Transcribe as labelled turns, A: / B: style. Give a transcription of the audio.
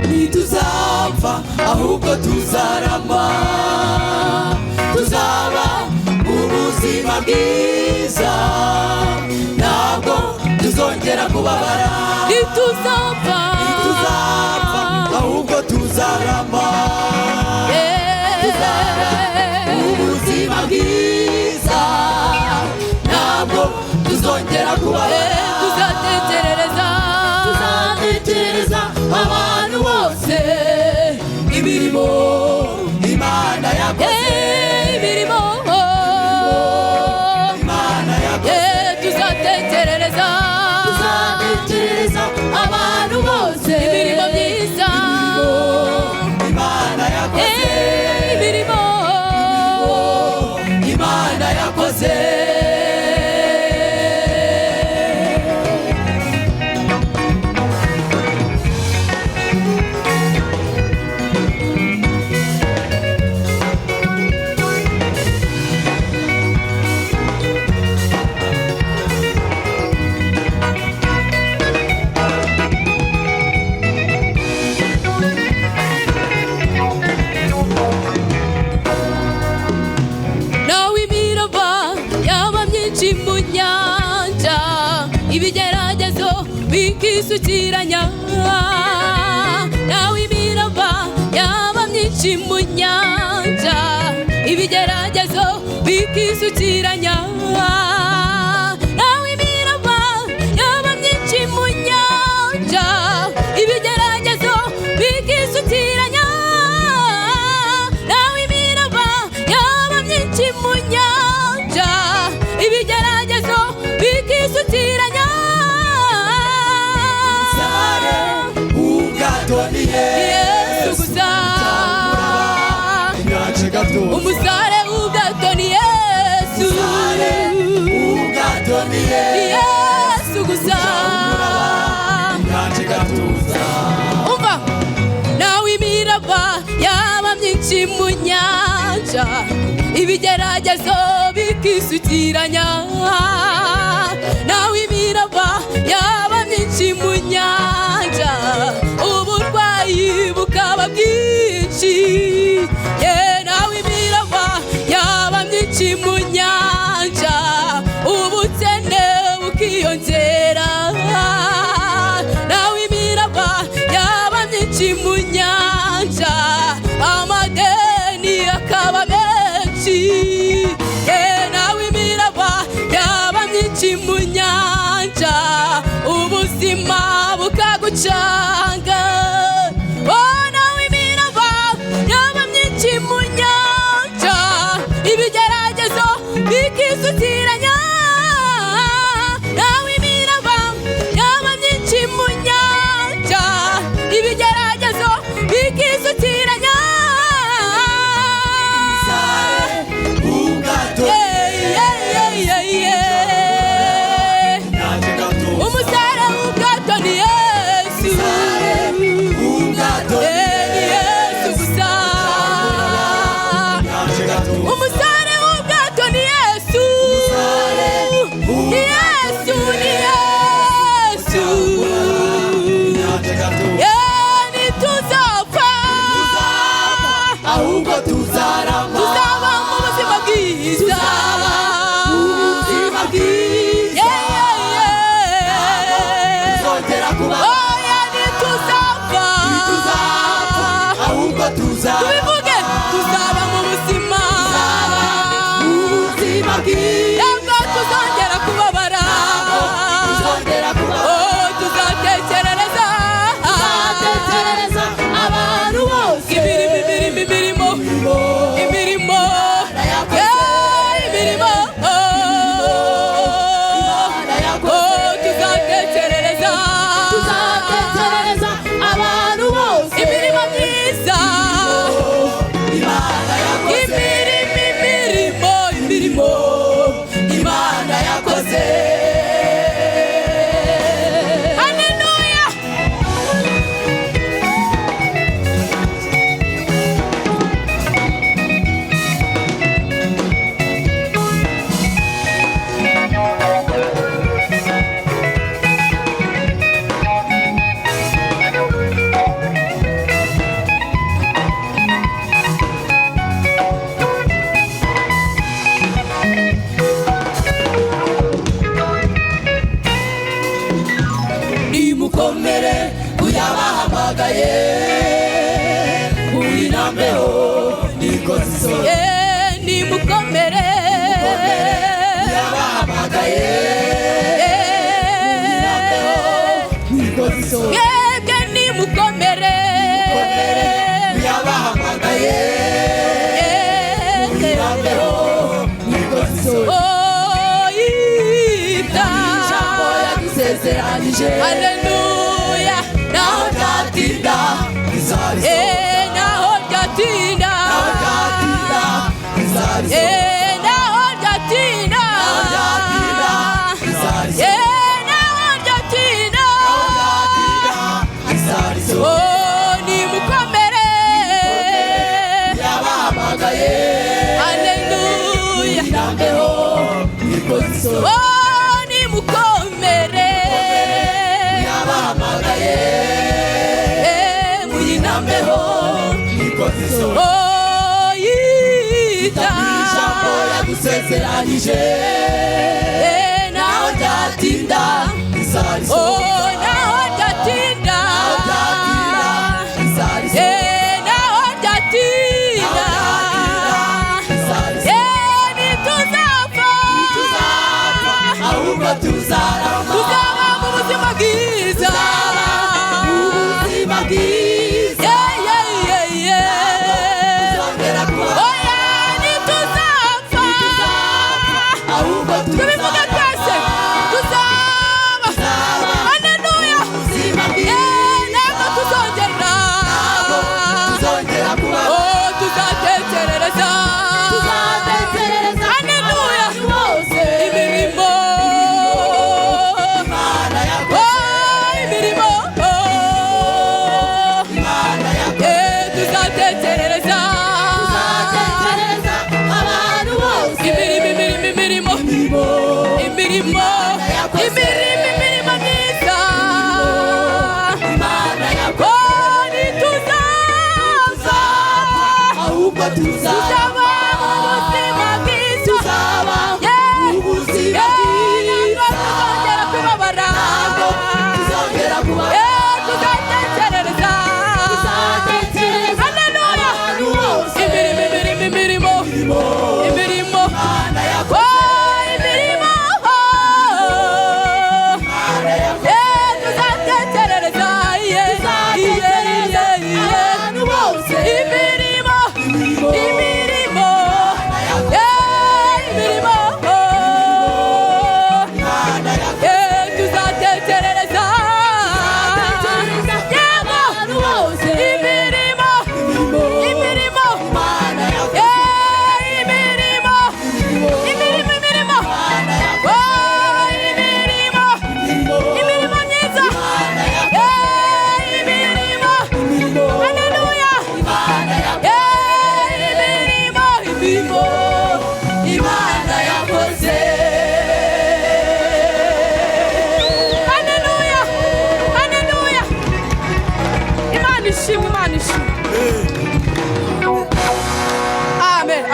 A: ntituzapfa ahubwo tuzarama, tuzaba ubuzima bwiza, ntabwo tuzongera kubabara.
B: ntituzapfa
A: ahubwo tuzarama, tuzaba ubuzima bwiza, ntabwo tuzongera kubabara. tuzatekereza abantu bose imirimo Imana yakoze,
B: imirimo
A: Imana yakoze.
B: tuzatekereza
A: abantu bose
B: imirimo myiza
A: Imana yakoze,
B: imirimo
A: Imana yakoze.
B: mu nyanja ibigeragezo bikisukiranya, nawe imiraba yaba myinshi mu nyanja ibigeragezo bikisukiranya, nawe imiraba yaba myinshi mu nyanja ibigeragezo bikisukiranya, nawe imiraba yaba myinshi mu nyanja ibigeragezo bikisukiranya. Yesu gusa, umusare w'ubwato ni Yesu, Yesu gusa. Umva, nawe imiraba yaba myinshi mu nyanja ibigeragezo bikisukiranya, nawe imiraba yaba myinshi mu nyanja uburwayi bukaba bwinshi, nawe imiraba yaba myinshi mu nyanja ubukene bukiyongera, nawe imiraba yaba myinshi mu nyanja amadeni akaba menshi, nawe imiraba yaba myinshi mu nyanja
A: nambeho niko zisohoye
B: nimukomere
A: yabahamagaye niko zisohoye
B: yebwe nimukomere
A: yabahamagaye nambeho niko zisohoye ijambo yadusezeranyije
B: haleluya naho
A: ryatinda rizarisohoza
B: naho ryatinda
A: naho ryatinda rizarisohoza
B: naho ryatinda nimukomere
A: yabahamagaye
B: haleluya
A: nambeho niko zisohoye
B: nimukomere
A: yabahamagaye muyinambeho niko zisohoye ijambo yadusezeranyije naho ryatinda rizarisohoza
B: naho ryatinda naho ryatinda ntituzapfa
A: ahubwo tuzarama
B: tuzaba mu buzima bwiza
A: ubuzima bwiza tuzongera kuba
B: oya ntituzapfa
A: ahubwo
B: tubivuge twese tuzaba haleluya
A: ubuzima bwiza
B: ntabwo tuzongera
A: tuzongera kuba
B: tuzatekerereza haleluya imirimo
A: Imana yakoze
B: imirimo
A: Imana yakoze
B: tuzatekerereza
A: abantu bose
B: imirimo imirimo myiza
A: Imana yakoze
B: ntituzaza
A: ahubwo
B: tuzaba ubuzima bwiza
A: tuzaba ubuzima
B: ntabwo
A: bwiza
B: tuzongera kubabara
A: tuzongera kuba
B: tuzatekerereza haleluya
A: abantu bose
B: imirimo
A: Imana yakoze
B: imirimo
A: Imana yakoze
B: tuzatekerereza
A: abantu bose
B: imirimo imirimo
A: Imana yakoze
B: tuzatekerereza
A: abantu bose
B: imirimo
A: Imana yakoze
B: imirimo imirimo myiza imirimo haleluya
A: Imana yakoze
B: imirimo
A: Imana yakoze
B: haleluya imana ishimwe amen